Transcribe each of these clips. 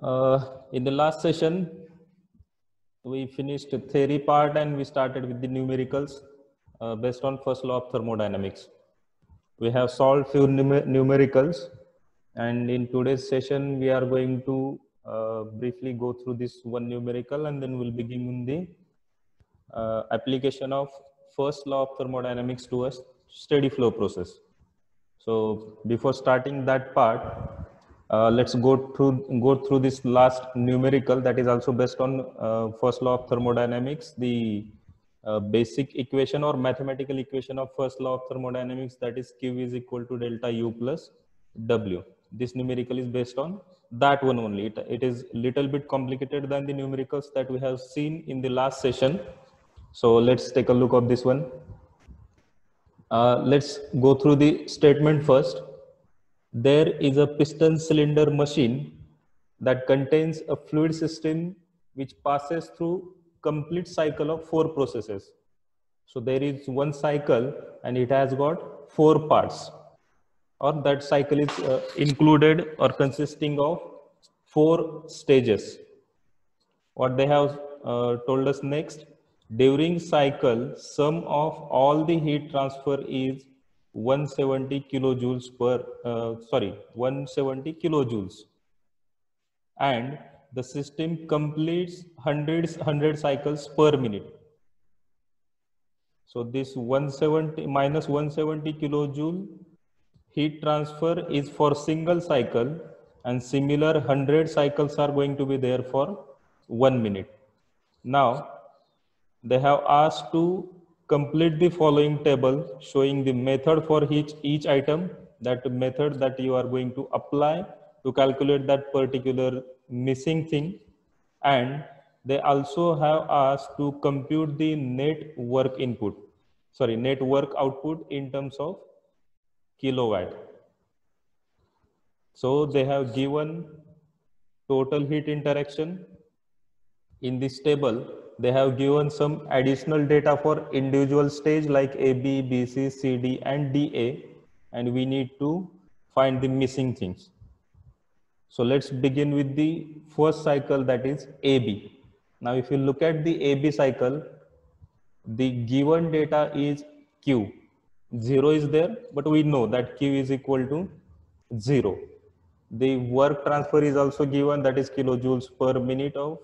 In the last session, we finished the theory part and we started with the numericals based on first law of thermodynamics. We have solved few numericals, and in today's session, we are going to briefly go through this one numerical, and then we'll begin in the application of first law of thermodynamics to a steady flow process. So before starting that part, let's go through this last numerical that is also based on first law of thermodynamics, the basic equation or mathematical equation of first law of thermodynamics, that is Q is equal to delta U plus W. This numerical is based on that one only. It is little bit complicated than the numericals that we have seen in the last session. So let's take a look at this one. Let's go through the statement first. There is a piston cylinder machine that contains a fluid system which passes through complete cycle of 4 processes. So there is one cycle and it has got 4 parts, or that cycle is included or consisting of 4 stages. What they have told us next: during cycle, sum of all the heat transfer is 170 kilojoules 170 kilojoules, and the system completes 100 cycles per minute. So this 170 minus 170 kilojoule heat transfer is for single cycle, and similar 100 cycles are going to be there for 1 minute. Now they have asked to complete the following table showing the method for each item, that method that you are going to apply to calculate that particular missing thing, and they also have asked to compute the net work output in terms of kilowatt. So they have given total heat interaction. In this table, they have given some additional data for individual stage like AB, BC, CD, and DA, and we need to find the missing things. So let's begin with the first cycle, that is AB. Now, if you look at the AB cycle, the given data is Q. 0 is there, but we know that Q is equal to 0. The work transfer is also given, that is kilojoules per minute of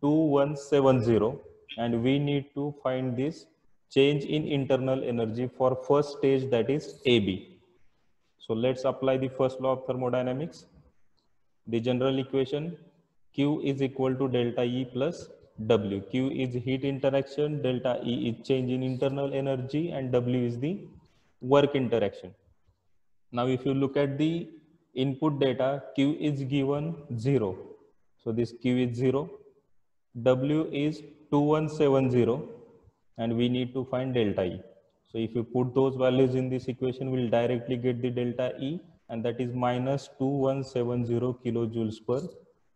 2170, and we need to find this change in internal energy for first stage, that is AB. So let's apply the first law of thermodynamics. The general equation: Q is equal to delta E plus W. Q is heat interaction, delta E is change in internal energy, and W is the work interaction. Now if you look at the input data, Q is given 0. So this Q is 0. W is 2170, and we need to find delta E. So if you put those values in this equation, we'll directly get the delta E, and that is minus 2170 kilojoules per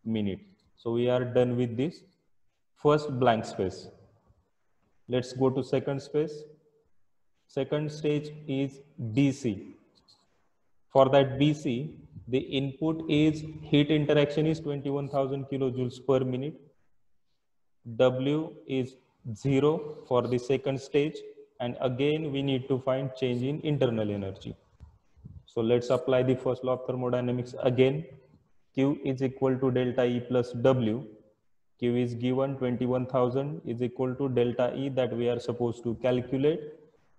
minute. So we are done with this first blank space. Let's go to second space. Second stage is BC. For that BC, the input is heat interaction is 21,000 kilojoules per minute. W is 0 for the second stage, and again we need to find change in internal energy. So let's apply the first law of thermodynamics again. Q is equal to delta E plus W. Q is given 21,000 is equal to delta E that we are supposed to calculate,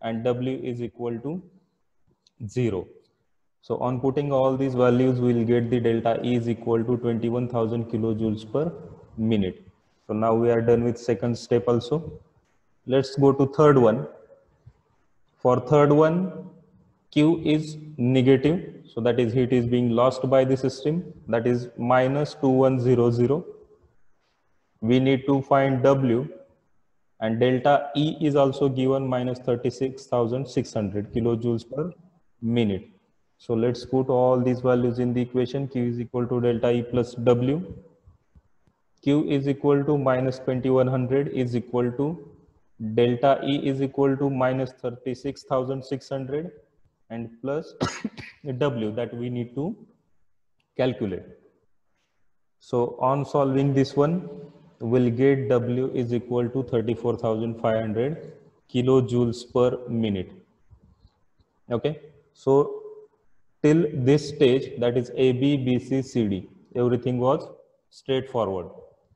and W is equal to 0. So on putting all these values, we will get the delta E is equal to 21,000 kilojoules per minute. So now we are done with second step also. Let's go to third one. For third one, Q is negative. So that is heat is being lost by the system, that is minus 2100. We need to find W, and delta E is also given minus 36,600 kilojoules per minute. So let's put all these values in the equation. Q is equal to delta E plus W. Q is equal to minus 2100 is equal to delta E is equal to minus 36,600 and plus W that we need to calculate. So on solving this one, we'll get W is equal to 34,500 kilojoules per minute. Okay, so till this stage, that is A, B, B, C, C, D, everything was straightforward.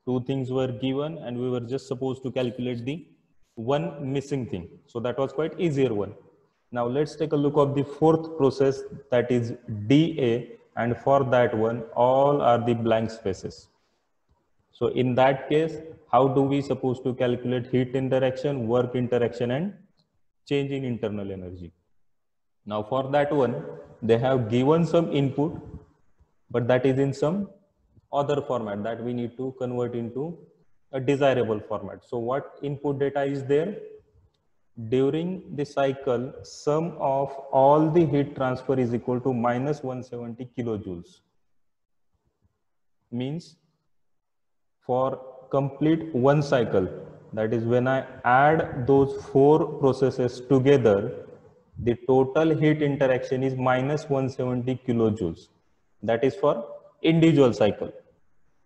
Two things were given and we were just supposed to calculate the one missing thing. So that was quite easier one. Now let's take a look at the fourth process, that is DA, and for that one, all are the blank spaces. So in that case, how do we supposed to calculate heat interaction, work interaction, and change in internal energy? Now for that one, they have given some input, but that is in some other format that we need to convert into a desirable format. So what input data is there? During the cycle, sum of all the heat transfer is equal to minus 170 kilojoules. Means for complete one cycle, that is when I add those four processes together, the total heat interaction is minus 170 kilojoules. That is for individual cycle.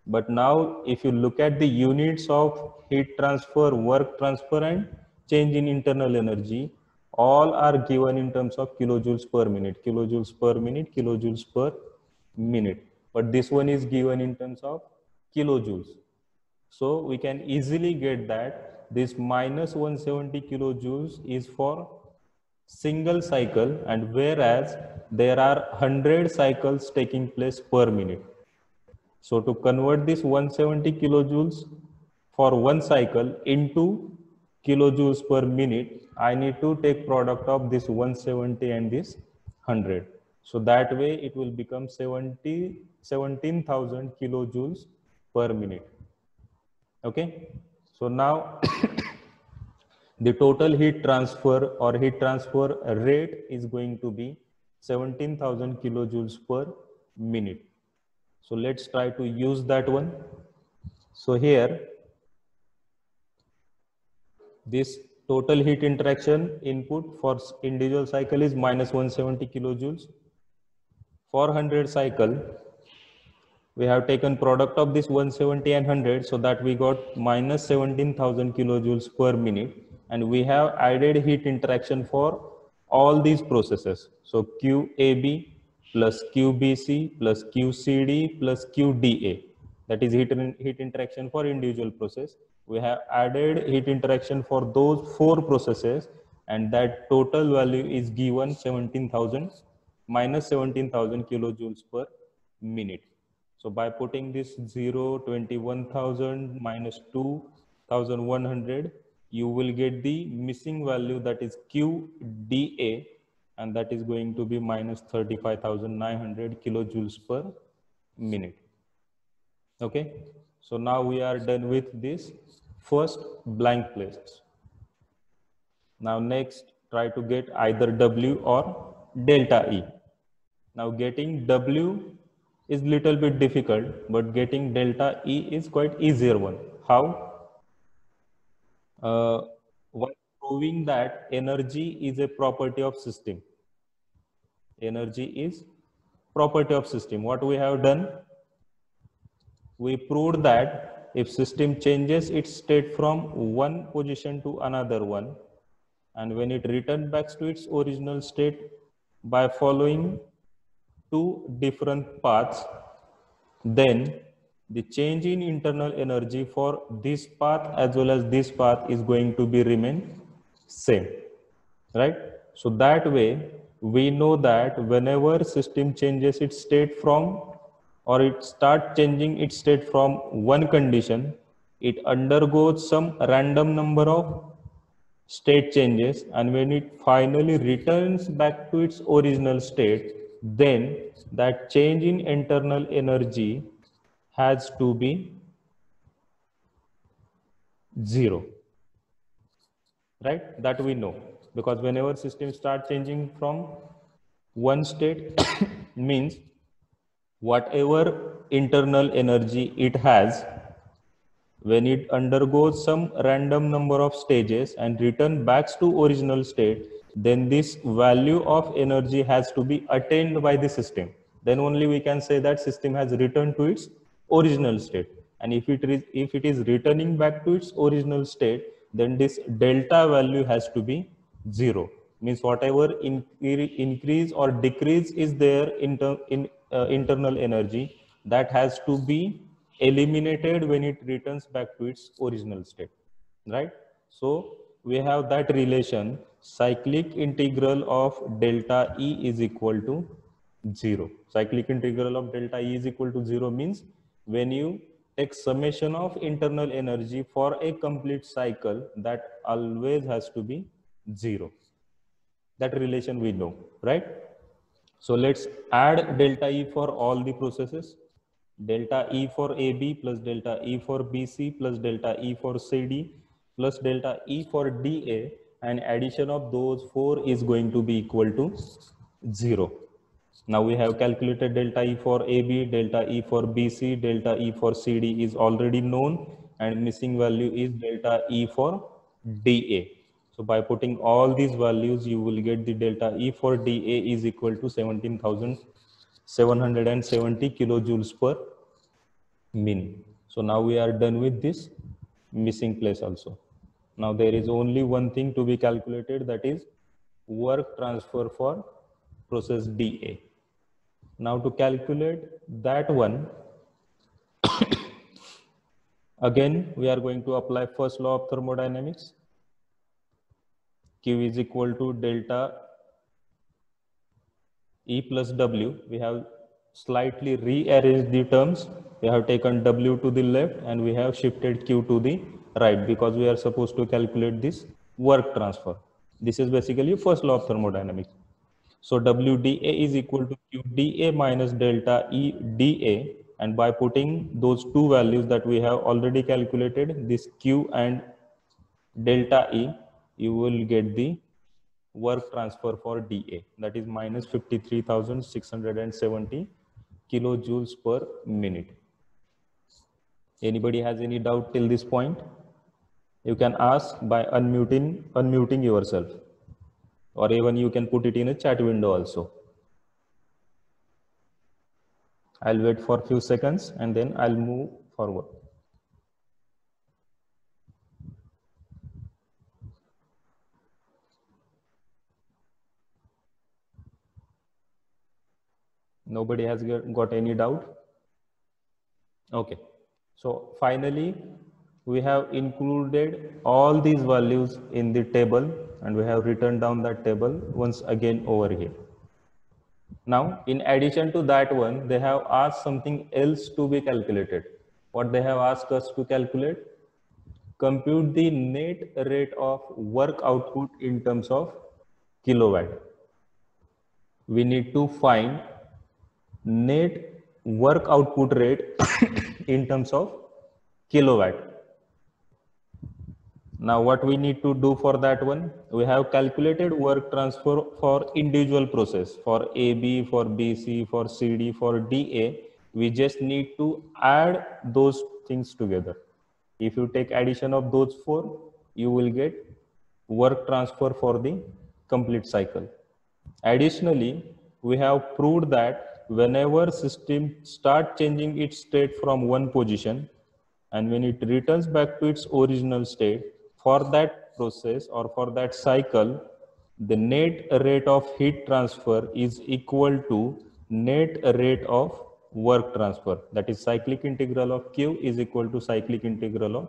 But now if you look at the units of heat transfer, work transfer, and change in internal energy, all are given in terms of kilojoules per minute, kilojoules per minute, kilojoules per minute. But this one is given in terms of kilojoules. So we can easily get that this minus 170 kilojoules is for single cycle, and whereas there are 100 cycles taking place per minute. So to convert this 170 kilojoules for one cycle into kilojoules per minute, I need to take product of this 170 and this 100. So that way it will become 17,000 kilojoules per minute. Okay. So now the total heat transfer or heat transfer rate is going to be 17,000 kilojoules per minute. So let's try to use that one. So here, this total heat interaction input for individual cycle is minus 170 kilojoules. For 100 cycle, we have taken product of this 170 and 100, so that we got minus 17,000 kilojoules per minute. And we have added heat interaction for all these processes. So QAB plus QBC plus QCD plus QDA, that is heat interaction for individual process. We have added heat interaction for those four processes, and that total value is given 17,000 minus 17,000 kilojoules per minute. So by putting this 0, 21,000 minus 2,100, you will get the missing value, that is QDA, and that is going to be minus 35,900 kilojoules per minute. Okay, so now we are done with this first blank place. Now next, try to get either W or delta E. Now getting W is little bit difficult, but getting delta E is quite easier one. How? While proving that energy is a property of system. Energy is property of system. What we have done? We proved that if system changes its state from one position to another one, and when it returns back to its original state by following two different paths, then the change in internal energy for this path as well as this path is going to be remain same, right? So that way we know that whenever system changes its state from, or it starts changing its state from one condition, it undergoes some random number of state changes, and when it finally returns back to its original state, then that change in internal energy has to be 0, right? That we know, because whenever system start changing from one state means whatever internal energy it has, when it undergoes some random number of stages and return back to original state, then this value of energy has to be attained by the system. Then only we can say that system has returned to its original state. And if it is returning back to its original state, then this delta value has to be 0. Means whatever increase or decrease is there in internal energy, that has to be eliminated when it returns back to its original state, right? So we have that relation, cyclic integral of delta E is equal to 0. Cyclic integral of delta E is equal to 0 means when you take summation of internal energy for a complete cycle, that always has to be 0. That relation we know, right? So let's add delta E for all the processes. Delta E for AB plus delta E for BC plus delta E for CD plus delta E for DA, and addition of those four is going to be equal to 0. Now we have calculated delta E for AB, delta E for BC, delta E for CD is already known, and missing value is delta E for DA. So by putting all these values, you will get the delta E for DA is equal to 17,770 kilojoules per min. So now we are done with this missing place also. Now there is only one thing to be calculated, that is work transfer for process DA. Now to calculate that one, again we are going to apply first law of thermodynamics. Q is equal to delta E plus W. We have slightly rearranged the terms. We have taken W to the left and we have shifted Q to the right because we are supposed to calculate this work transfer. This is basically first law of thermodynamics. So WdA is equal to QdA minus delta EdA, and by putting those two values that we have already calculated, this Q and delta E, you will get the work transfer for DA, that is minus 53,670 kilojoules per minute. Anybody has any doubt till this point? You can ask by unmuting yourself, or even you can put it in a chat window also. I'll wait for a few seconds and then I'll move forward. Nobody has got any doubt? Okay. So finally, we have included all these values in the table and we have written down that table once again over here. Now, in addition to that one, they have asked something else to be calculated. What they have asked us to calculate? Compute the net rate of work output in terms of kilowatt. We need to find net work output rate in terms of kilowatt. Now what we need to do for that one? We have calculated work transfer for individual process, for AB, for BC, for CD, for DA. We just need to add those things together. If you take addition of those four, you will get work transfer for the complete cycle. Additionally, we have proved that whenever system start changing its state from one position, and when it returns back to its original state, for that process or for that cycle, the net rate of heat transfer is equal to net rate of work transfer. That is cyclic integral of Q is equal to cyclic integral of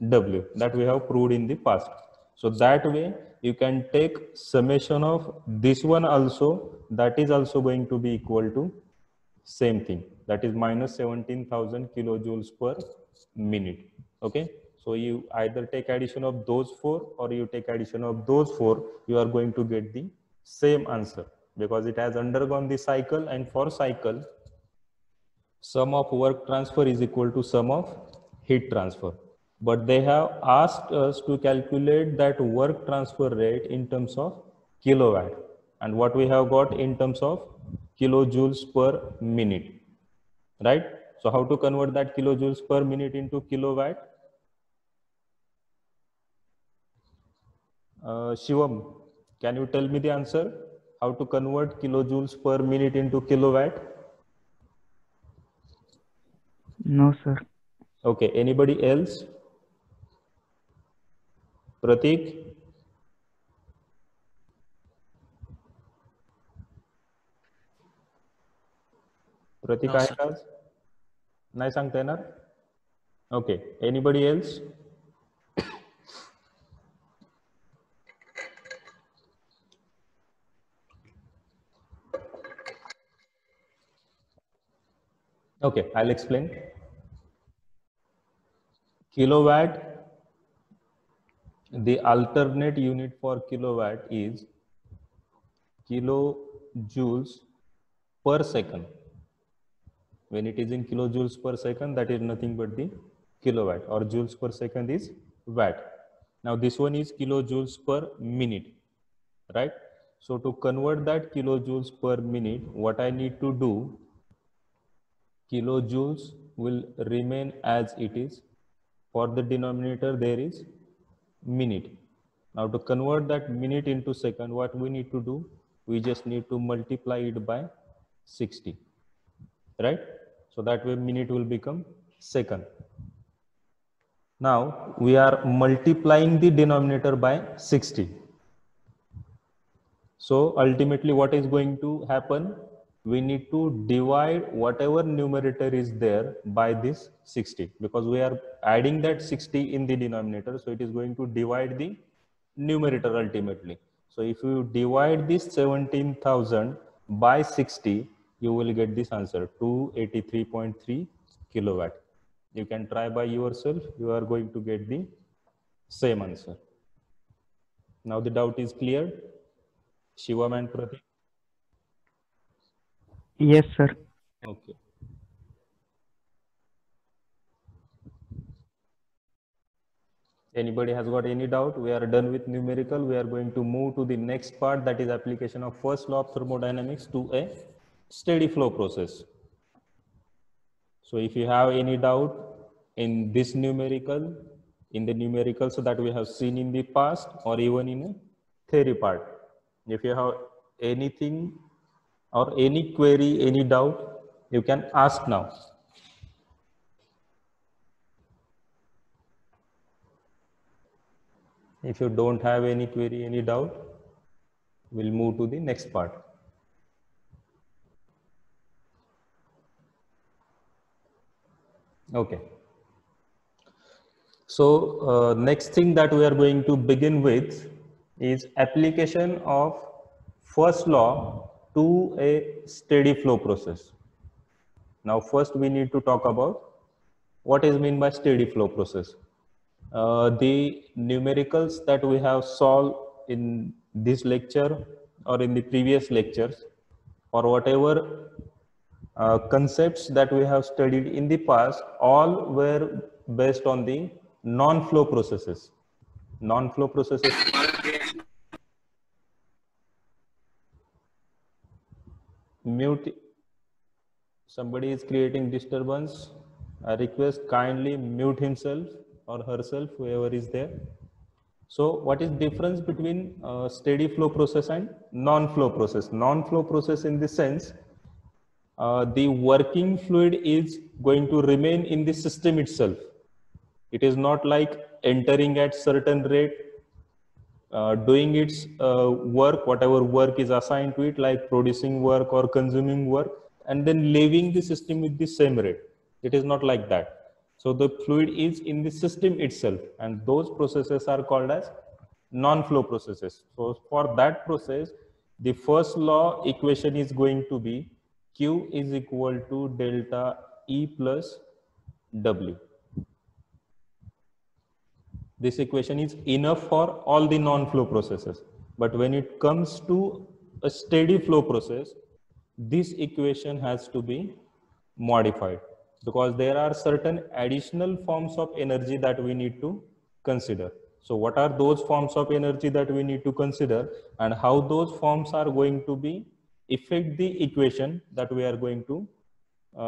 W, that we have proved in the past. So that way you can take summation of this one also, that is also going to be equal to same thing, that is minus 17,000 kilojoules per minute. Okay, so you either take addition of those four or you take addition of those four, you are going to get the same answer because it has undergone the cycle, and for cycle sum of work transfer is equal to sum of heat transfer. But they have asked us to calculate that work transfer rate in terms of kilowatt, and what we have got in terms of kilojoules per minute, right? So how to convert that kilojoules per minute into kilowatt? Shivam, can you tell me the answer? How to convert kilojoules per minute into kilowatt? No, sir. Okay, anybody else? Pratik? Prateek No, आहे sir. का? नाही सांगता येणार? Okay, anybody else? Okay, I'll explain. Kilowatt, the alternate unit for kilowatt is kilojoules per second. When it is in kilojoules per second, that is nothing but the kilowatt, or joules per second is watt. Now this one is kilojoules per minute, right? So to convert that kilojoules per minute, what I need to do, kilojoules will remain as it is. For the denominator, there is minute. Now to convert that minute into second, what we need to do, we just need to multiply it by 60, right? So that way minute will become second. Now we are multiplying the denominator by 60. So ultimately what is going to happen? We need to divide whatever numerator is there by this 60, because we are adding that 60 in the denominator. So it is going to divide the numerator ultimately. So if you divide this 17,000 by 60, you will get this answer, 283.3 kilowatt. You can try by yourself. You are going to get the same answer. Now the doubt is cleared. Shivam and Pratik? Yes, sir. Okay. Anybody has got any doubt? We are done with numerical. We are going to move to the next part, that is application of first law of thermodynamics to a steady flow process. So if you have any doubt in this numerical, in the numericals that we have seen in the past, or even in a theory part, if you have anything or any query, any doubt, you can ask now. If you don't have any query, any doubt, we'll move to the next part. Okay. So next thing that we are going to begin with is application of first law to a steady flow process. Now first we need to talk about what is meant by steady flow process. The numericals that we have solved in this lecture or in the previous lectures, or whatever concepts that we have studied in the past, all were based on the non-flow processes. Non-flow processes. Mute. Somebody is creating disturbance. I request kindly mute himself or herself, whoever is there. So what is difference between steady flow process and non-flow process? Non-flow process in the sense, the working fluid is going to remain in the system itself. It is not like entering at certain rate, doing its work, whatever work is assigned to it, like producing work or consuming work, and then leaving the system with the same rate. It is not like that. So the fluid is in the system itself, and those processes are called as non-flow processes. So for that process, the first law equation is going to be Q is equal to delta E plus W. This equation is enough for all the non-flow processes. But when it comes to a steady flow process, this equation has to be modified, because there are certain additional forms of energy that we need to consider. So what are those forms of energy that we need to consider, and how those forms are going to be affect the equation that we are going to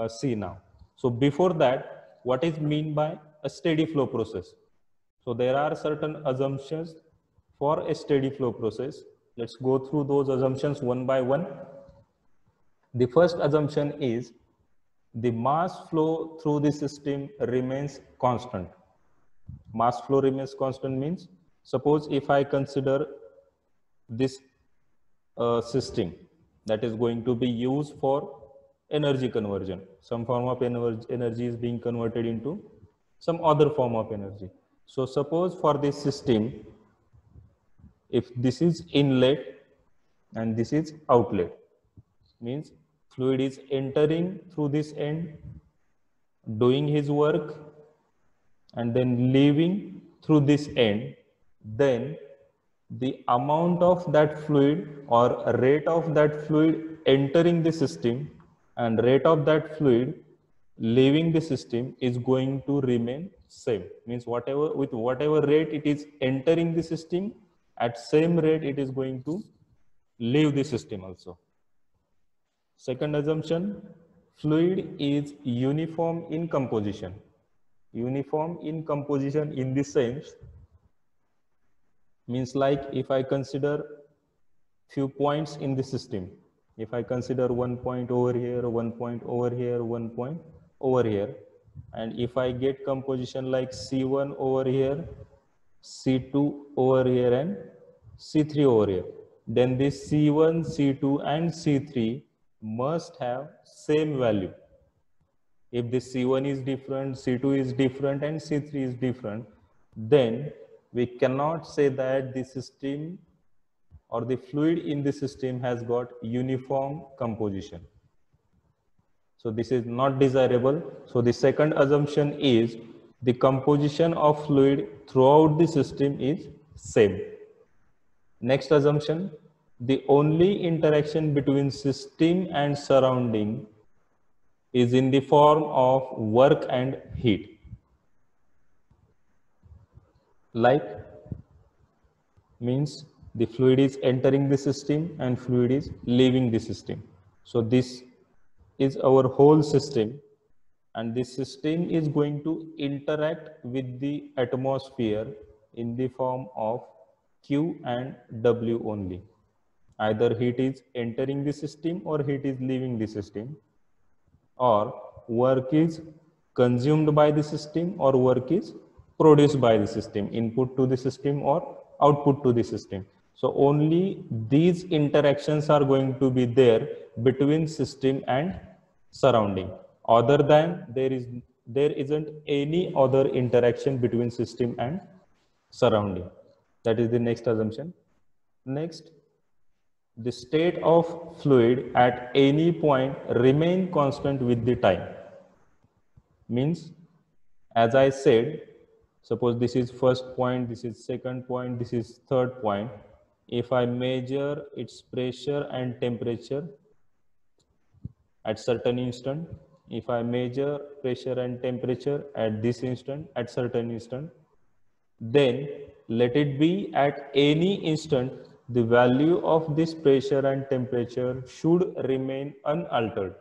see now. So before that, what is mean by a steady flow process? So there are certain assumptions for a steady flow process. Let's go through those assumptions one by one. The first assumption is the mass flow through the system remains constant. Mass flow remains constant means, suppose if I consider this system that is going to be used for energy conversion, some form of energy is being converted into some other form of energy. So suppose for this system, if this is inlet and this is outlet, means fluid is entering through this end, doing his work, and then leaving through this end, then the amount of that fluid or rate of that fluid entering the system and rate of that fluid leaving the system is going to remain same. Means whatever, with whatever rate it is entering the system, at same rate it is going to leave the system also. Second assumption, fluid is uniform in composition. Uniform in composition in this sense means, like if I consider few points in the system, if I consider 1 point over here, 1 point over here, 1 point over here, and if I get composition like C1 over here, C2 over here, and C3 over here, then this C1, C2 and C3 must have same value. If this C1 is different, C2 is different, and C3 is different, then we cannot say that the system or the fluid in the system has got uniform composition. So this is not desirable. So the second assumption is the composition of fluid throughout the system is same. Next assumption, the only interaction between system and surrounding is in the form of work and heat. Like means the fluid is entering the system and fluid is leaving the system. So this is our whole system, and this system is going to interact with the atmosphere in the form of Q and W only. Either heat is entering the system or heat is leaving the system, or work is consumed by the system or work is produced by the system, input to the system or output to the system. So only these interactions are going to be there between system and surrounding. Other than there isn't any other interaction between system and surrounding. That is the next assumption. Next, the state of fluid at any point remain constant with the time. Means, as I said, suppose this is first point, this is second point, this is third point. If I measure its pressure and temperature at certain instant, if I measure pressure and temperature at this instant, at certain instant, then let it be at any instant, the value of this pressure and temperature should remain unaltered.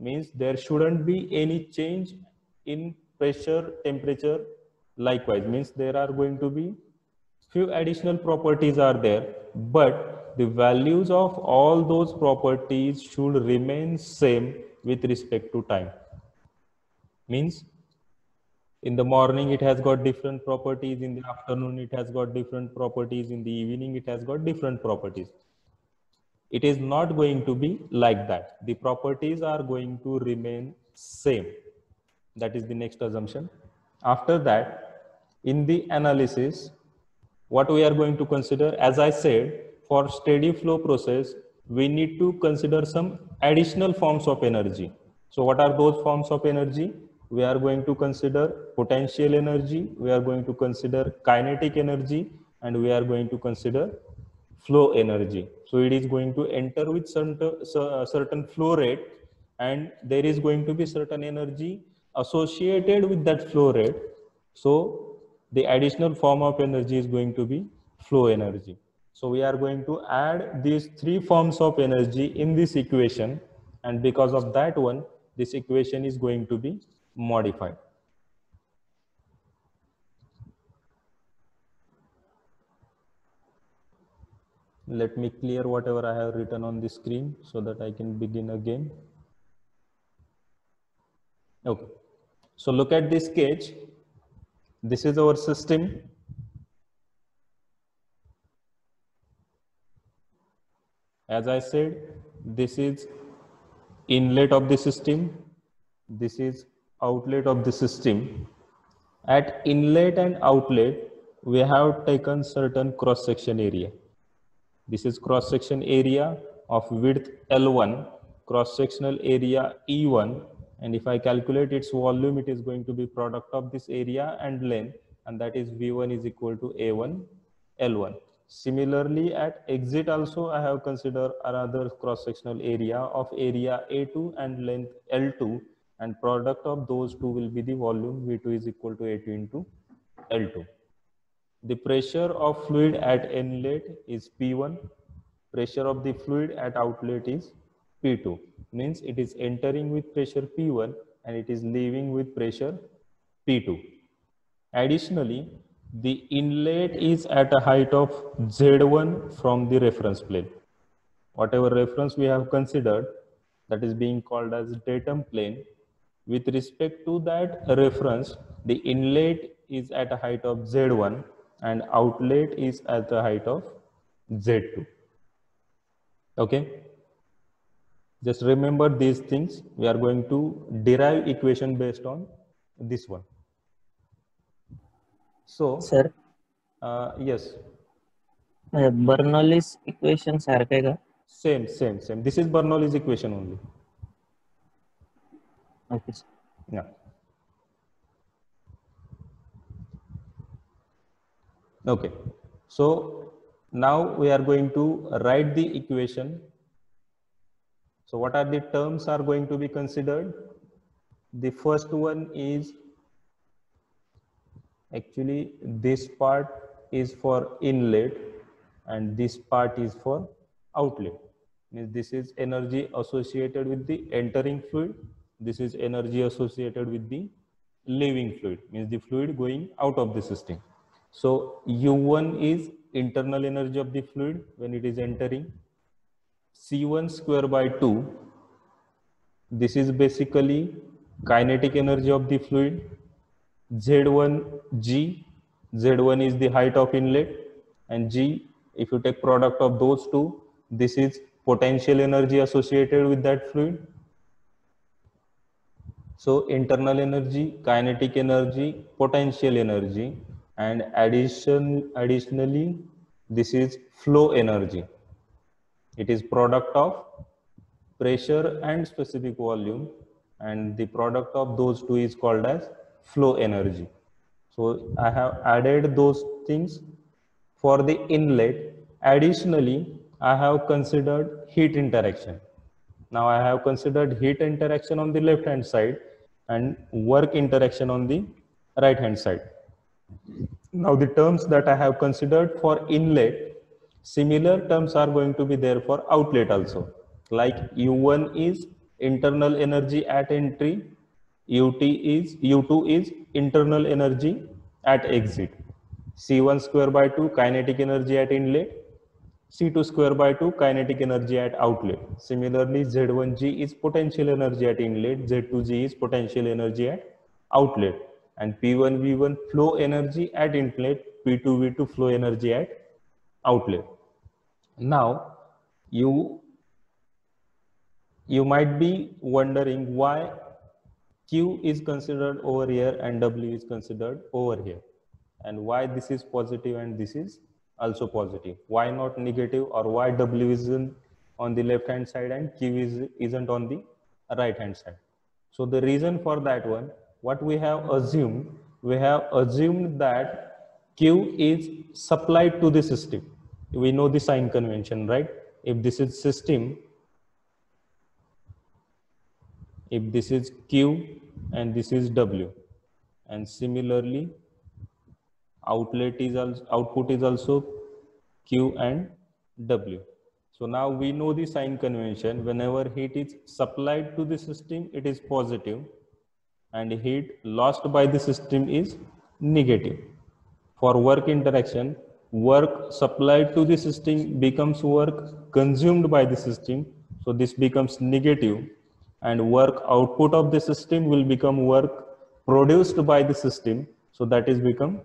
Means there shouldn't be any change in pressure, temperature. Likewise, means there are going to be few additional properties are there, but the values of all those properties should remain same with respect to time. Means in the morning it has got different properties, in the afternoon it has got different properties, in the evening it has got different properties. It is not going to be like that. The properties are going to remain same. That is the next assumption. After that, in the analysis, what we are going to consider, as I said, for steady flow process, we need to consider some additional forms of energy. So what are those forms of energy? We are going to consider potential energy, we are going to consider kinetic energy, and we are going to consider flow energy. So it is going to enter with certain flow rate, and there is going to be certain energy associated with that flow rate. So the additional form of energy is going to be flow energy. So we are going to add these three forms of energy in this equation, and because of that one, this equation is going to be modified. Let me clear whatever I have written on the screen so that I can begin again. Okay. So look at this sketch. This is our system. As I said, this is inlet of the system. This is outlet of the system. At inlet and outlet, we have taken certain cross-section area. This is cross-section area of width L1, cross-sectional area E1, and if I calculate its volume, it is going to be product of this area and length, and that is V1 is equal to A1 L1. Similarly, at exit also, I have considered another cross-sectional area of area A2 and length L2, and product of those two will be the volume V2 is equal to A2 into L2. The pressure of fluid at inlet is P1. Pressure of the fluid at outlet is P2. Means it is entering with pressure P1 and it is leaving with pressure P2. Additionally, the inlet is at a height of Z1 from the reference plane. Whatever reference we have considered, that is being called as datum plane. With respect to that reference, the inlet is at a height of Z1 and outlet is at the height of Z2. Okay. Just remember these things. We are going to derive equation based on this one. So, sir yes, Bernoulli's equation सारखं आहे का? same. This is Bernoulli's equation only. Okay. Yeah. Okay. So now we are going to write the equation. So what are the terms are going to be considered? The first one is actually this part is for inlet and this part is for outlet. Means this is energy associated with the entering fluid. This is energy associated with the leaving fluid. Means the fluid going out of the system. So U1 is internal energy of the fluid when it is entering. C1 square by 2. This is basically kinetic energy of the fluid. Z1 G. Z1 is the height of inlet, and G, if you take product of those two, this is potential energy associated with that fluid. So internal energy, kinetic energy, potential energy, and additionally, this is flow energy. It is product of pressure and specific volume, and the product of those two is called as flow energy. So I have added those things for the inlet. Additionally, I have considered heat interaction. Now I have considered heat interaction on the left hand side and work interaction on the right hand side. Now the terms that I have considered for inlet, similar terms are going to be there for outlet also. Like U1 is internal energy at entry, U2 is internal energy at exit. C1 square by 2 kinetic energy at inlet, C2 square by 2 kinetic energy at outlet. Similarly, Z1G is potential energy at inlet, Z2G is potential energy at outlet, and P1V1 flow energy at inlet, P2V2 flow energy at outlet. Now, you might be wondering why Q is considered over here and W is considered over here, and why this is positive and this is also positive. Why not negative, or why W isn't on the left hand side and Q isn't on the right hand side? So the reason for that one, what we have assumed that Q is supplied to the system. We know the sign convention, right? If this is system, if this is Q and this is W, and similarly output is also Q and W. So now we know the sign convention. Whenever heat is supplied to the system, it is positive, and heat lost by the system is negative. For work interaction, work supplied to the system becomes work consumed by the system, so this becomes negative. and work output of the system will become work produced by the system, so that is become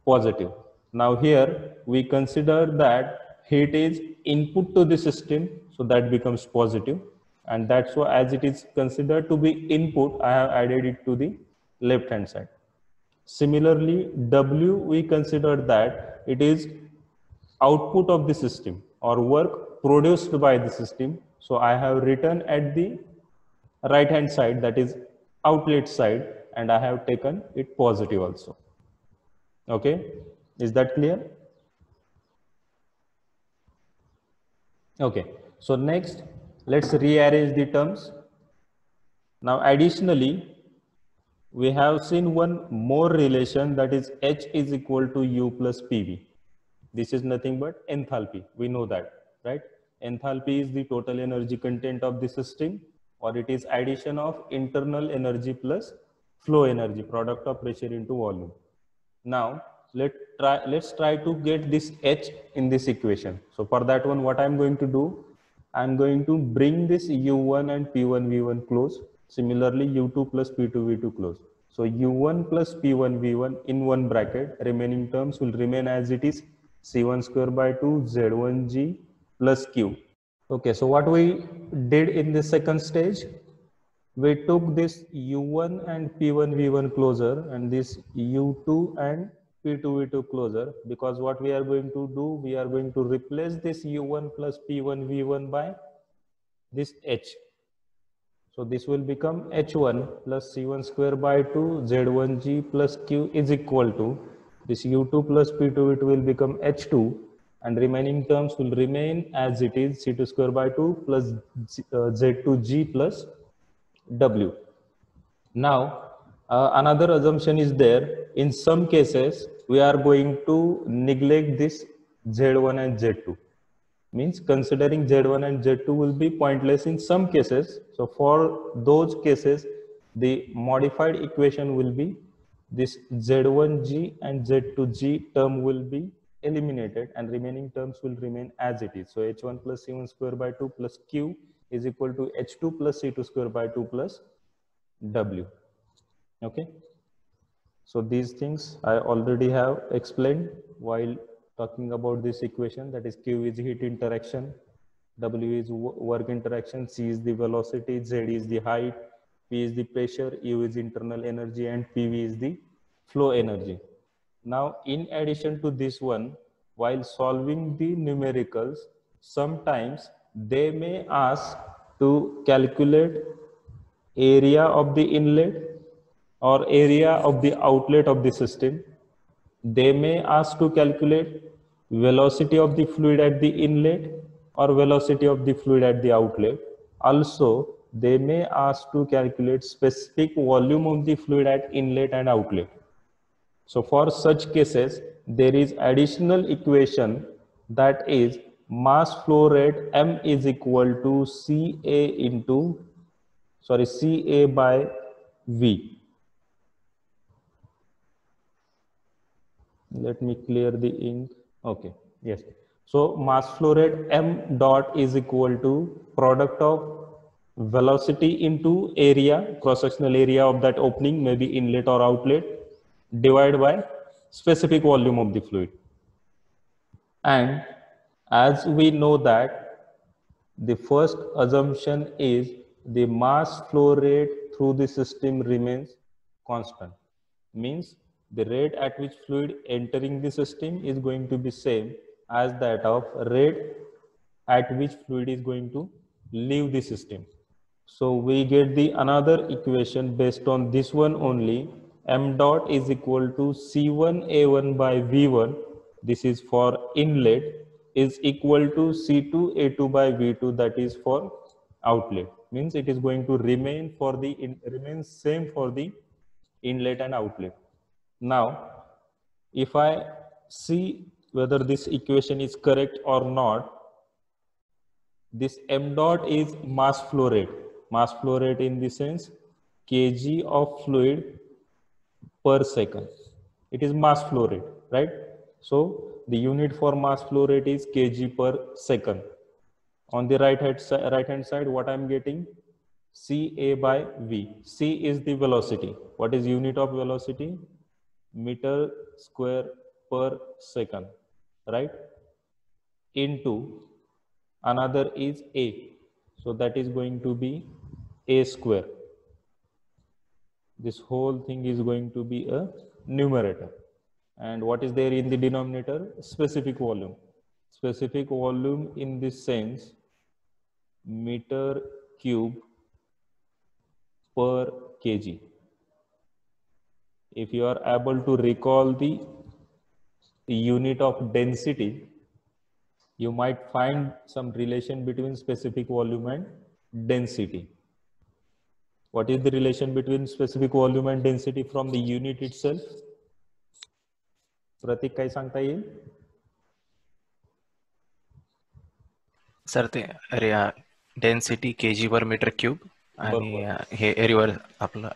positive. Now here we consider that heat is input to the system, so that becomes positive, and that's why as it is considered to be input, I have added it to the left hand side. Similarly, W, we consider that it is output of the system or work produced by the system. So I have written at the right hand side, that is outlet side, and I have taken it positive also. Okay, is that clear? Okay, so next let's rearrange the terms. Now additionally, we have seen one more relation, that is H is equal to U plus PV. This is nothing but enthalpy. We know that, right? Enthalpy is the total energy content of the system, or it is addition of internal energy plus flow energy, product of pressure into volume. Now let's try to get this H in this equation. So for that one, what I'm going to do, I'm going to bring this U1 and P1 V1 close. Similarly, U2 plus P2 V2 close. So U1 plus P1 V1 in one bracket, remaining terms will remain as it is, C1 square by 2 Z1G plus Q. Okay, so what we did in the second stage, we took this U1 and P1 V1 closer and this U2 and P2 V2 closer, because what we are going to do, we are going to replace this U1 plus P1 V1 by this H. So this will become H1 plus C1 square by 2 Z1G plus Q is equal to this U2 plus P2 V2 will become H2, and remaining terms will remain as it is, C2 square by 2 plus Z2G plus W. Now, another assumption is there. In some cases, we are going to neglect this Z1 and Z2. Means considering Z1 and Z2 will be pointless in some cases. So for those cases, the modified equation will be this Z1G and Z2G term will be eliminated, and remaining terms will remain as it is. So H1 plus C1 square by 2 plus Q is equal to H2 plus C2 square by 2 plus W. Okay, so these things I already have explained while talking about this equation, that is Q is heat interaction, W is work interaction, C is the velocity, Z is the height, P is the pressure, U is internal energy, and PV is the flow energy. Now in addition to this one, while solving the numericals, sometimes they may ask to calculate area of the inlet or area of the outlet of the system. They may ask to calculate velocity of the fluid at the inlet or velocity of the fluid at the outlet. Also, they may ask to calculate specific volume of the fluid at inlet and outlet. So for such cases, there is additional equation, that is mass flow rate M is equal to CA by V. Let me clear the ink. Okay, yes. So mass flow rate M dot is equal to product of velocity into area, cross-sectional area of that opening, maybe inlet or outlet, divided by specific volume of the fluid. And as we know that the first assumption is the mass flow rate through the system remains constant. Means the rate at which fluid entering the system is going to be same as that of rate at which fluid is going to leave the system. So we get the another equation based on this one only. M dot is equal to C1A1 by V1. This is for inlet, is equal to C2A2 by V2, that is for outlet. Means it is going to remain for the remain same for the inlet and outlet. Now, if I see whether this equation is correct or not, this M dot is mass flow rate. Mass flow rate in the sense kg of fluid per second. It is mass flow rate, right? So the unit for mass flow rate is kg per second. On the right hand side, what I'm getting? CA by V. C is the velocity. What is unit of velocity? Meter square per second, right? Into another is A. So that is going to be A square. This whole thing is going to be a numerator. And what is there in the denominator? Specific volume. Specific volume in this sense, meter cube per kg. If you are able to recall the unit of density, you might find some relation between specific volume and density. What is the relation between specific volume and density from the unit itself? प्रतीक काय सांगता येईल? Sir ते density KG पर metre cube आणि हे एरियावर आपलं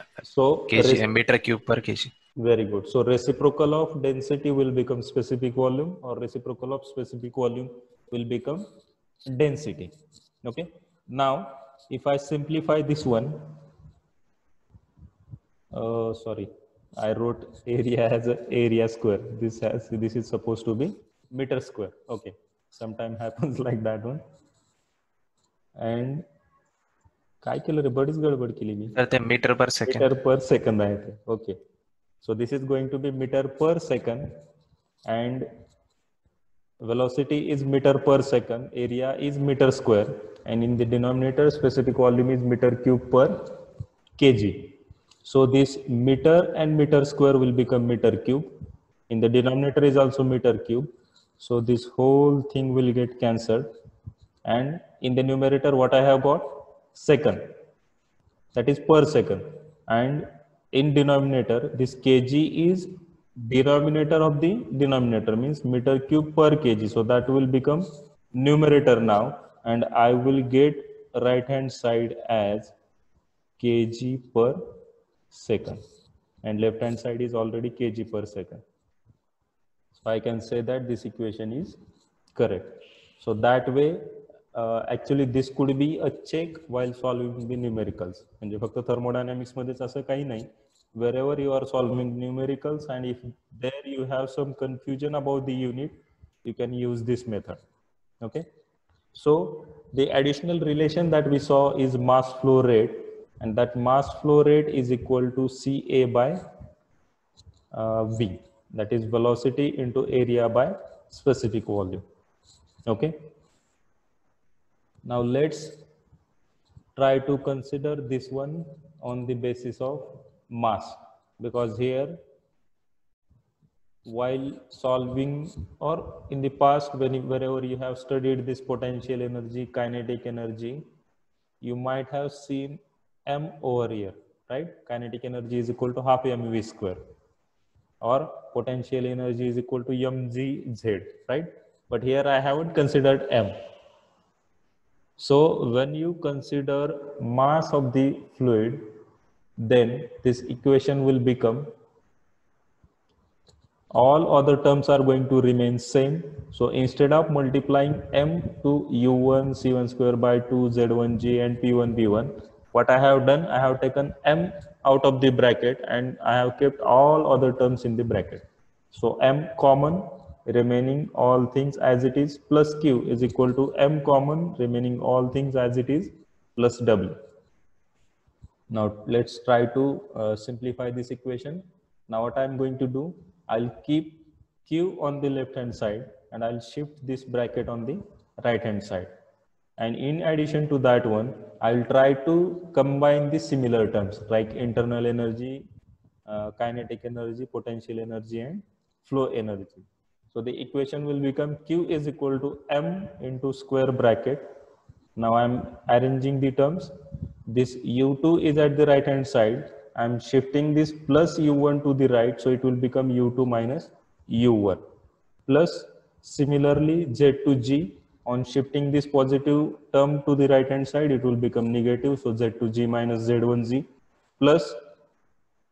KG metre cube पर KG. Very good. So reciprocal of density will become specific volume, or reciprocal of specific volume will become density. Okay. Now, if I simplify this one, sorry, I wrote area as a area square. This is supposed to be meter square. Okay. Sometime happens like that one. And काय केलं रे, बडीच गडबड केली मी. तर ते metre पर second. Metre per second आहे ते. Okay. So this is going to be meter per second, and velocity is meter per second, area is meter square, and in the denominator specific volume is meter cube per kg. So this meter and meter square will become meter cube. In the denominator is also meter cube. So this whole thing will get cancelled, and in the numerator what I have got? Second, that is per second, and in denominator this kg is denominator of the denominator, means meter cube per kg. So that will become numerator now, and I will get right hand side as kg per second, and left hand side is already kg per second. So I can say that this equation is correct. So that way actually this could be a check while solving the numericals. म्हणजे फक्त thermodynamics मध्येच असं काही नाही. Wherever you are solving numericals, and if there you have some confusion about the unit, you can use this method. Okay. So the additional relation that we saw is mass flow rate, and that mass flow rate is equal to CA by V. That is velocity into area by specific volume. Okay. Now let's try to consider this one on the basis of mass, because here while solving, or in the past wherever you have studied this potential energy, kinetic energy, you might have seen m over here, right? Kinetic energy is equal to half mv square, or potential energy is equal to mgz, right? But here I haven't considered m. So when you consider mass of the fluid, then this equation will become, all other terms are going to remain same. So instead of multiplying m to u1 c1 square by 2 z1g and p1 v1, what I have done, I have taken m out of the bracket and I have kept all other terms in the bracket. So m common, remaining all things as it is, plus q is equal to m common, remaining all things as it is, plus w. Now let's try to simplify this equation. Now what I'm going to do, I'll keep q on the left hand side and I'll shift this bracket on the right hand side. And in addition to that one, I'll try to combine the similar terms like internal energy, kinetic energy, potential energy, and flow energy. So the equation will become q is equal to m into square bracket. Now I'm arranging the terms. This u2 is at the right hand side. I'm shifting this plus u1 to the right, so it will become u2 minus u1. Plus similarly z to g, on shifting this positive term to the right hand side, it will become negative, so z to g minus z1g, plus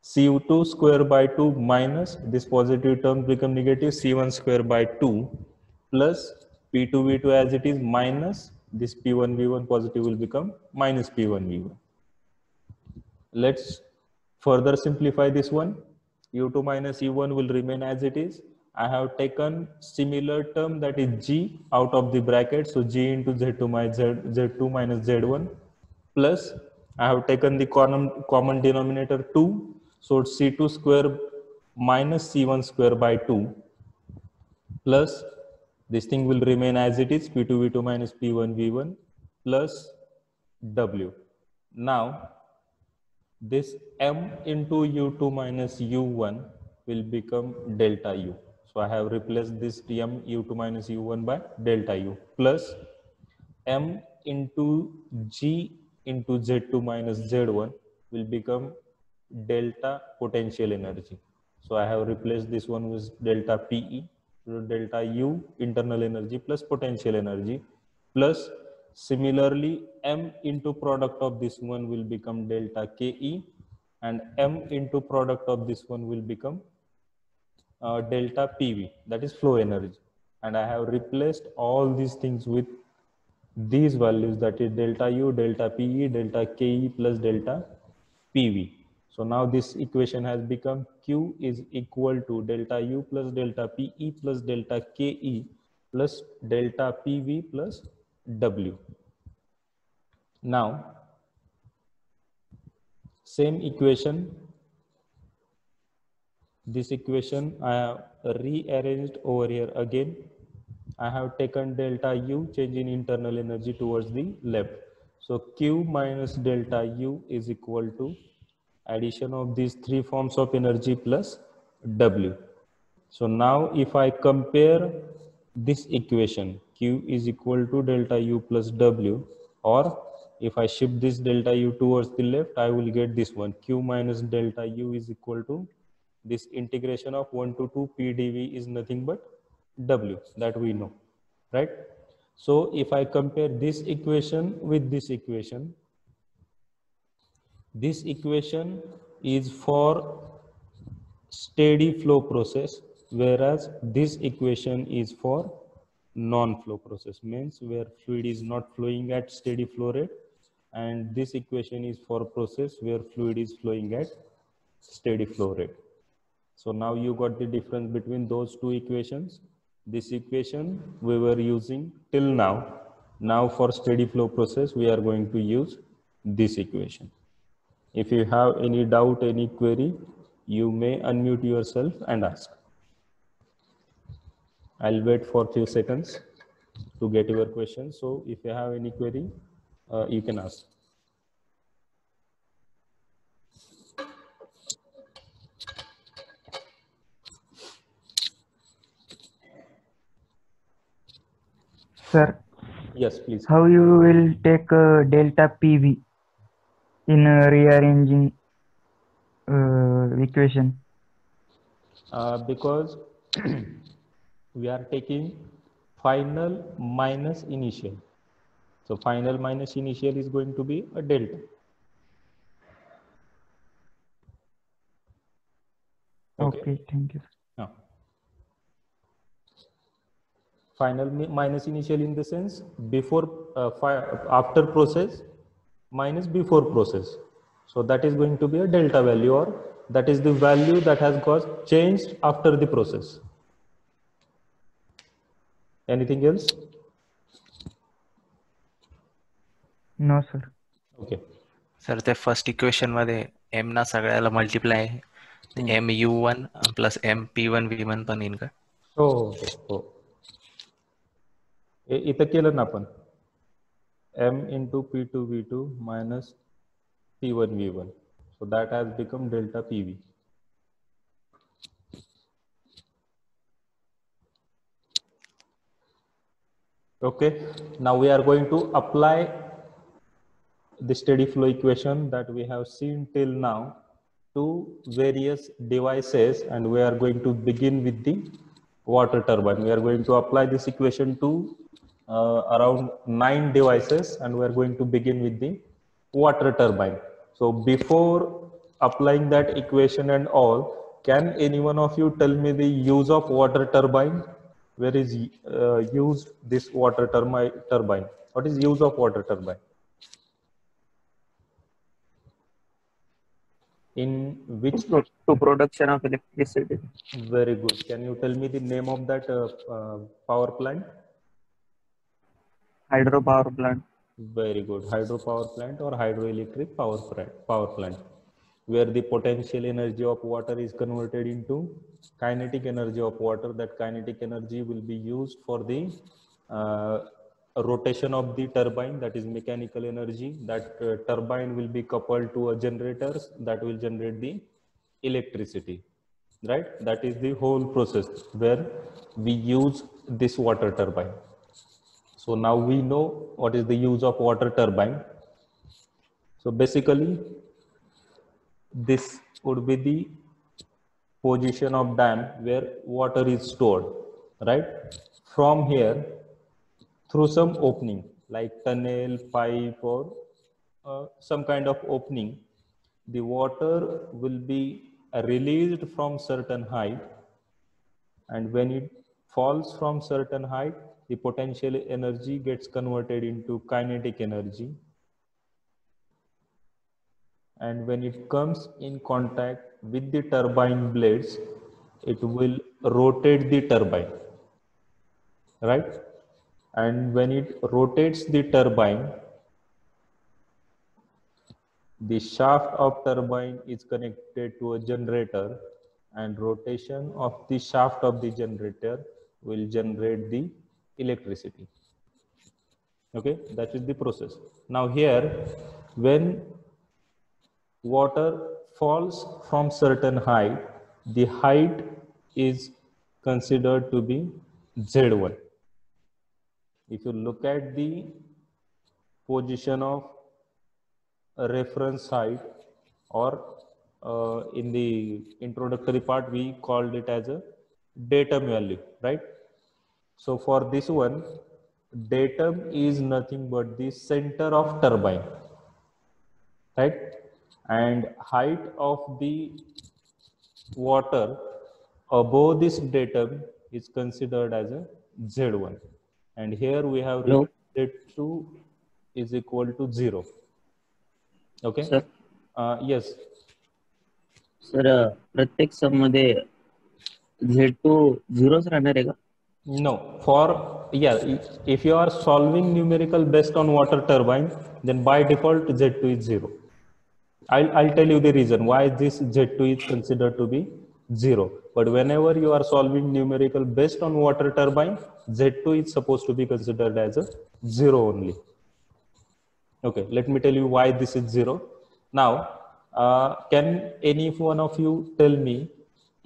cu2 square by 2 minus this positive term become negative, c1 square by 2, plus p2 v2 as it is, minus this p1 v1 positive will become minus p1 v1. Let's further simplify this one. U2 minus U1 will remain as it is. I have taken similar term, that is G, out of the bracket. So G into Z2 minus Z2 minus Z1 plus I have taken the common denominator 2. So it's C2 square minus C1 square by 2 plus this thing will remain as it is, P2 V2 minus P1 V1 plus W. Now this M into U2 minus U1 will become delta U. So I have replaced this M U2 minus U1 by delta U plus M into G into Z2 minus Z1 will become delta potential energy. So I have replaced this one with delta PE, so delta U internal energy plus potential energy plus similarly M into product of this one will become delta KE and M into product of this one will become delta PV, that is flow energy. And I have replaced all these things with these values, that is delta U, delta PE, delta KE plus delta PV. So now this equation has become Q is equal to delta U plus delta PE plus delta KE plus delta PV plus W. Now, same equation, this equation I have rearranged over here again. I have taken delta U, change in internal energy towards the left. So Q minus delta U is equal to addition of these three forms of energy plus W. So now if I compare this equation, Q is equal to delta U plus W, or if I shift this delta U towards the left, I will get this one, Q minus delta U is equal to this integration of 1 to 2 PdV is nothing but W, that we know, right? So if I compare this equation with this equation is for steady flow process, whereas this equation is for non-flow process, means where fluid is not flowing at steady flow rate, and this equation is for process where fluid is flowing at steady flow rate. So now you got the difference between those two equations. This equation we were using till now. Now for steady flow process, we are going to use this equation. If you have any doubt, any query, you may unmute yourself and ask. I'll wait for a few seconds to get your question. So if you have any query, you can ask. Sir. Yes, please. How you will take delta PV in rearranging equation? Because we are taking final minus initial. So final minus initial is going to be a delta. Okay, thank you. Now, final minus initial in the sense before after process minus before process. So that is going to be a delta value, or that is the value that has got changed after the process. Anything else? No, sir. Okay. Sir ते first equation मध्ये M ना सगळ्याला multiply M U1 plus M P1 V1 पण येईल का? हो हो. इथं केलं ना आपण M into P2 V2 minus P1 V1. So that has become delta PV. Okay, now we are going to apply the steady flow equation that we have seen till now to various devices, and we are going to begin with the water turbine. We are going to apply this equation to around 9 devices, and we are going to begin with the water turbine. So before applying that equation and all, can any one of you tell me the use of water turbine? Where is used this water turbine? What is use of water turbine? In which? To production of electricity. Very good. Can you tell me the name of that power plant? Hydropower plant. Very good. Hydropower plant or hydroelectric power plant, where the potential energy of water is converted into kinetic energy of water. That kinetic energy will be used for the rotation of the turbine, that is mechanical energy. That turbine will be coupled to a generator that will generate the electricity, right? That is the whole process where we use this water turbine. So now we know what is the use of water turbine. So basically this would be the position of dam where water is stored, right? From here, through some opening like tunnel, pipe, or some kind of opening, the water will be released from certain height, and when it falls from certain height, the potential energy gets converted into kinetic energy, and when it comes in contact with the turbine blades, it will rotate the turbine, right? And when it rotates the turbine, the shaft of turbine is connected to a generator, and rotation of the shaft of the generator will generate the electricity. Okay, that is the process. Now here, when water falls from certain height, the height is considered to be Z1. If you look at the position of a reference height, or in the introductory part we called it as a datum value, right? So for this one, datum is nothing but the center of turbine, right? And height of the water above this datum is considered as a Z1, and here we have written Z2 is equal to 0. Okay. Sir. Yes. Sir, प्रत्येक सम मध्ये Z2 0 राहणार आहे का? No, for if you are solving numerical based on water turbine, then by default Z2 is 0. I'll tell you the reason why this Z2 is considered to be 0. But whenever you are solving numerical based on water turbine, Z2 is supposed to be considered as a 0 only. Okay, let me tell you why this is 0. Now, can any one of you tell me,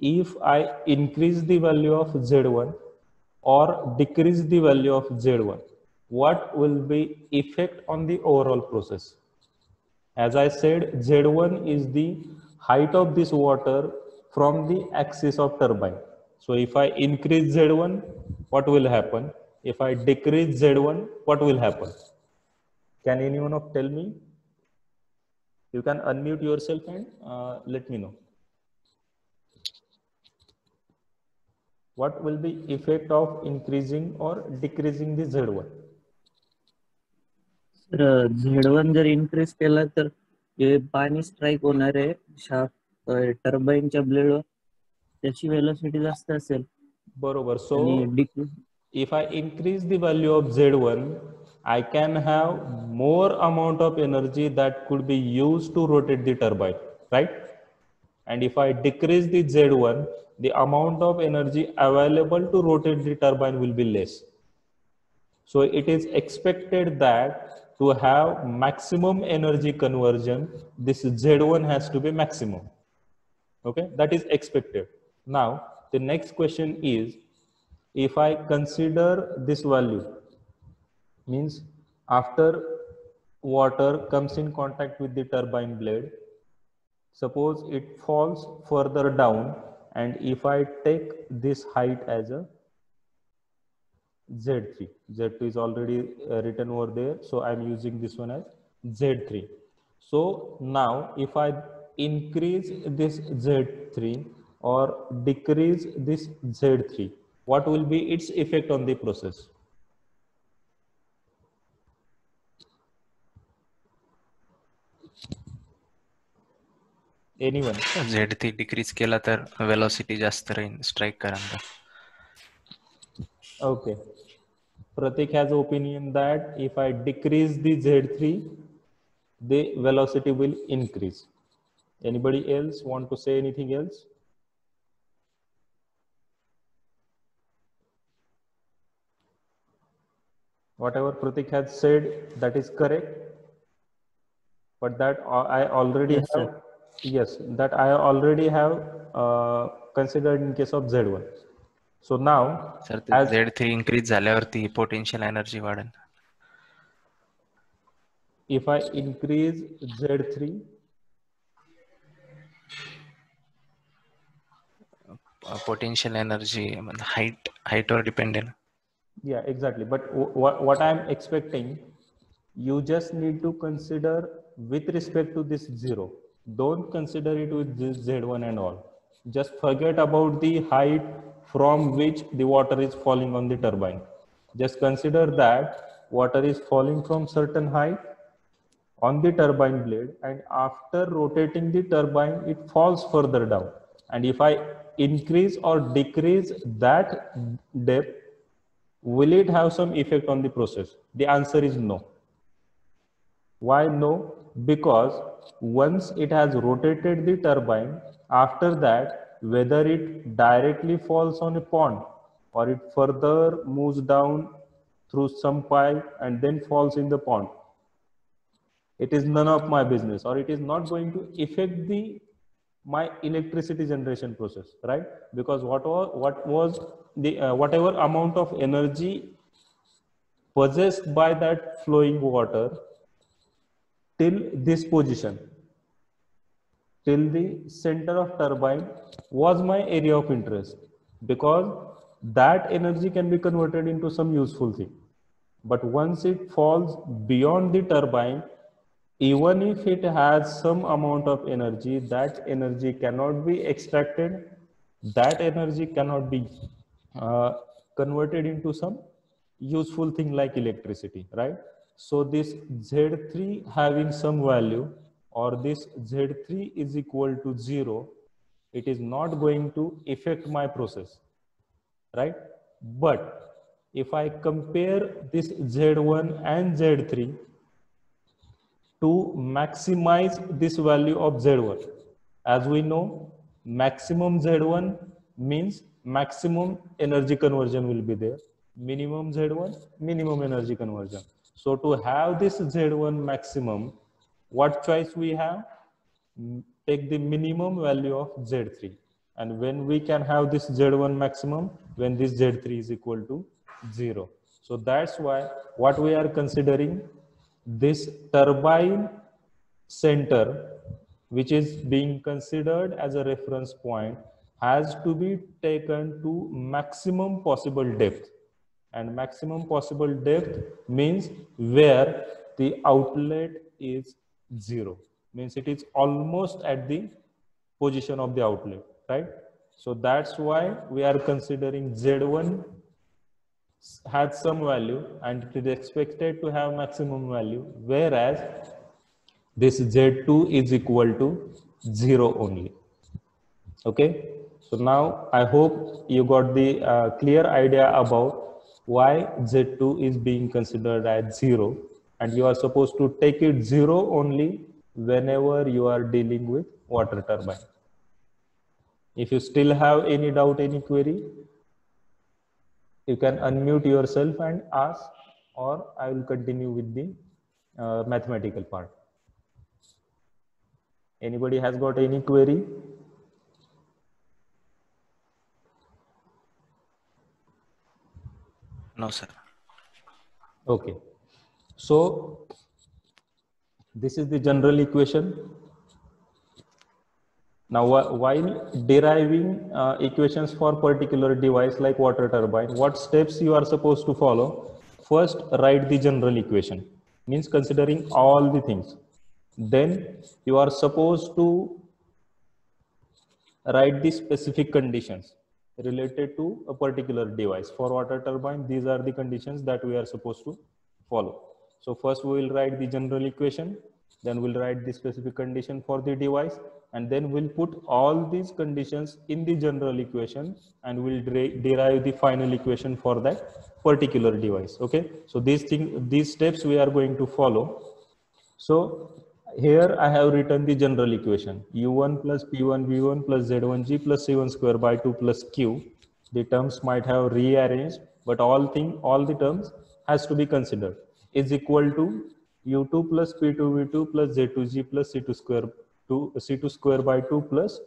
if I increase the value of Z1 or decrease the value of Z1, what will be effect on the overall process? As I said, Z1 is the height of this water from the axis of turbine. So if I increase Z1, what will happen? If I decrease Z1, what will happen? Can anyone of tell me? You can unmute yourself and let me know. What will be effect of increasing or decreasing the Z1? Sir Z1 जर increase केला तर जे पाणी strike होणार आहे shaft टर्बाइनच्या ब्लेडवर त्याची velocity जास्त असेल. बरोबर. So if I increase the value of Z1, I can have more amount of energy that could be used to rotate the turbine, right? And if I decrease the Z1, the amount of energy available to rotate the turbine will be less. So it is expected that to have maximum energy conversion, this Z1 has to be maximum. Okay, that is expected. Now, the next question is, if I consider this value, means after water comes in contact with the turbine blade, suppose it falls further down, and if I take this height as a Z3, Z2 is already written over there, so I'm using this one as Z3. So now if I increase this Z3 or decrease this Z3, what will be its effect on the process? Anyone? Z3 decrease केला तर velocity जास्त राहील strike करांना. Okay. Pratik has opinion that if I decrease the Z3, the velocity will increase. Anybody else want to say anything else? Whatever Pratik has said, that is correct. But that I already Yes, have, sir. yes, that I already have considered in case of Z1. So now, sir ते as Z3 increase झाल्यावरती potential energy वाढेल. if I increase Z3, potential energy हाईटवर depend आहे ना. yeah, exactly. But what I'm expecting, you just need to consider with respect to this zero. Don't consider it with this Z1 and all. Just forget about the height from which the water is falling on the turbine. Just consider that water is falling from certain height on the turbine blade, and after rotating the turbine, it falls further down. And if I increase or decrease that depth, will it have some effect on the process? The answer is no. Why no? Because once it has rotated the turbine, after that, whether it directly falls on a pond or it further moves down through some pipe and then falls in the pond, it is none of my business, or it is not going to affect the my electricity generation process, right? Because what was the whatever amount of energy possessed by that flowing water till this position, till the center of turbine, was my area of interest, because that energy can be converted into some useful thing. But once it falls beyond the turbine, even if it has some amount of energy, that energy cannot be extracted, that energy cannot be converted into some useful thing like electricity, right? So this Z3 having some value, or this Z3 is equal to 0, it is not going to affect my process, right? But if I compare this Z1 and Z3 to maximize this value of Z1, as we know, maximum Z1 means maximum energy conversion will be there. Minimum Z1, minimum energy conversion. So to have this Z1 maximum, what choice we have? Take the minimum value of Z3. And when we can have this Z1 maximum, when this Z3 is equal to 0. So that's why what we are considering, this turbine center, which is being considered as a reference point, has to be taken to maximum possible depth. And maximum possible depth means where the outlet is 0, means it is almost at the position of the outlet, right? So that's why we are considering Z1 had some value and it is expected to have maximum value, whereas this Z2 is equal to 0 only. Okay, so now I hope you got the clear idea about why Z2 is being considered as 0, and you are supposed to take it 0 only whenever you are dealing with water turbine. If you still have any doubt, any query, you can unmute yourself and ask, or I will continue with the mathematical part. Anybody has got any query? No, sir. Okay. So this is the general equation. Now, while deriving equations for particular device like water turbine, what steps you are supposed to follow? First, write the general equation, means considering all the things. Then you are supposed to write the specific conditions related to a particular device. For water turbine, these are the conditions that we are supposed to follow. So first we will write the general equation. Then we'll write the specific condition for the device, and then we'll put all these conditions in the general equation, and we'll derive the final equation for that particular device. Okay, so these steps we are going to follow. So here I have written the general equation: u1 plus p1 v1 plus z1g plus c1 square by 2 plus q. The terms might have rearranged, but all the terms has to be considered, is equal to u2 plus p2 v2 plus z2g plus c2 square by 2 plus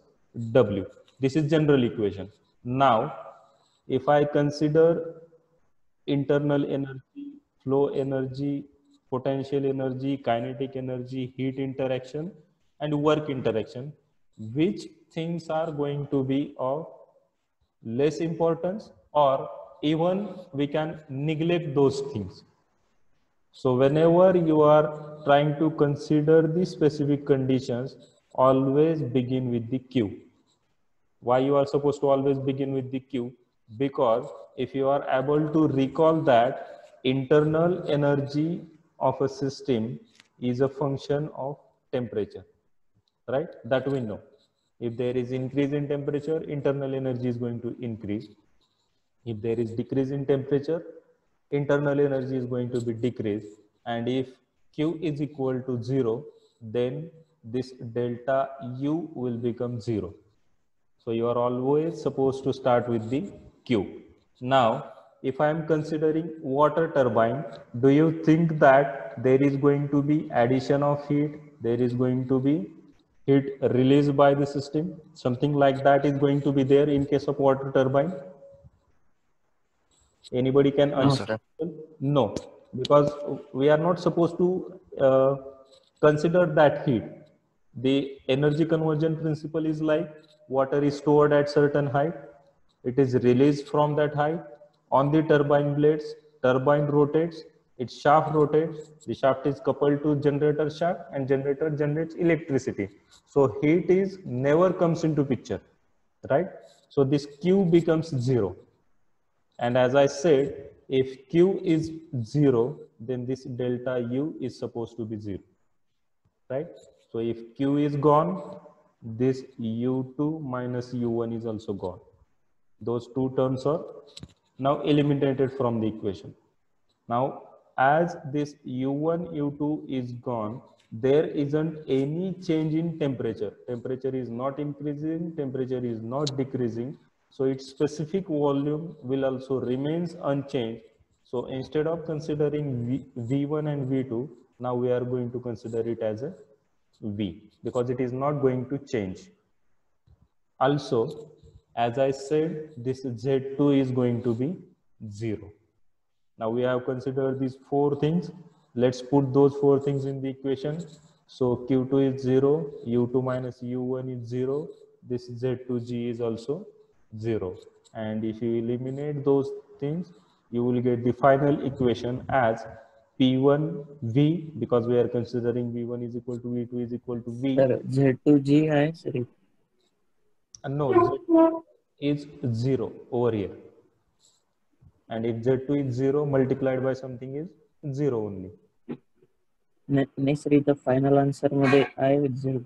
w. This is general equation. Now if I consider internal energy, flow energy, potential energy, kinetic energy, heat interaction, and work interaction, which things are going to be of less importance, or even we can neglect those things. So whenever you are trying to consider the specific conditions, always begin with the Q. Why you are supposed to always begin with the Q? Because if you are able to recall that internal energy of a system is a function of temperature, right? That we know. If there is increase in temperature, internal energy is going to increase. If there is decrease in temperature, internal energy is going to be decreased. And if Q is equal to 0, then this delta U will become 0. So you are always supposed to start with the Q. Now, if I am considering water turbine, do you think that there is going to be addition of heat? There is going to be heat released by the system? Something like that is going to be there in case of water turbine? Anybody can answer? No, because we are not supposed to consider that heat. The energy conversion principle is like water is stored at certain height, it is released from that height on the turbine blades, turbine rotates, its shaft rotates, the shaft is coupled to generator shaft, and generator generates electricity. So heat is never comes into picture, right? So this Q becomes 0. And as I said, if Q is 0, then this delta U is supposed to be 0, right? So if Q is gone, this U2 minus U1 is also gone. Those two terms are now eliminated from the equation. Now, as this U1, U2 is gone, there isn't any change in temperature. Temperature is not increasing, temperature is not decreasing. So its specific volume will also remains unchanged. So instead of considering V1 and V2, now we are going to consider it as a V, because it is not going to change. Also, as I said, this Z2 is going to be 0. Now we have considered these 4 things. Let's put those 4 things in the equation. So Q2 is 0, U2 minus U1 is 0, this Z2G is also 0. And if you eliminate those things, you will get the final equation as P1V, because we are considering V1 is equal to V2 is equal to V. Sir, Z2G hai, sir. No, Z2 is 0 over here. And if Z2 is 0 multiplied by something is 0 only. Next, the final answer मध्ये आहे 0.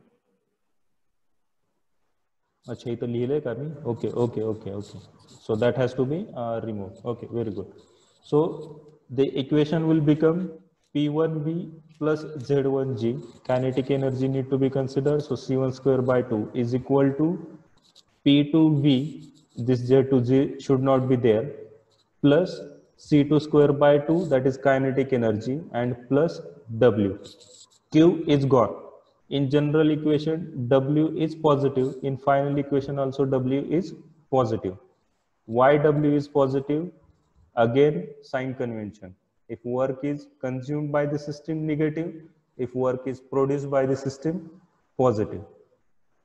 अच्छा इथं लिहिलंय का मी? Okay. So that has to be removed. Okay, very good. So the equation will become P1V plus Z1G. Kinetic energy need to be considered. So C1 square by 2 is equal to P2V. This Z2G should not be there. Plus C2 square by 2, that is kinetic energy, and plus W. Q is gone. In general equation, W is positive. In final equation also W is positive. Why W is positive? Again, sign convention. If work is consumed by the system, negative. If work is produced by the system, positive.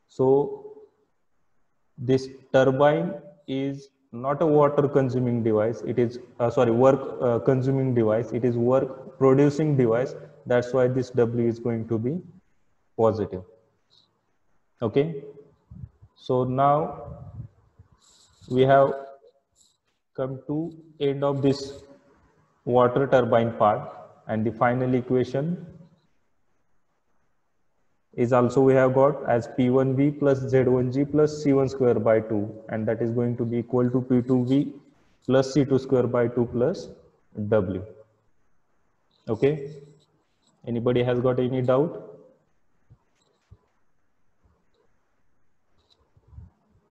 So this turbine is not a water consuming device, it is work consuming device, it is work producing device. That's why this W is going to be positive. Okay, so now we have come to end of this water turbine part, and the final equation is also we have got as P1V plus Z1G plus C1 square by 2, and that is going to be equal to P2V plus C2 square by 2 plus W. Okay, anybody has got any doubt?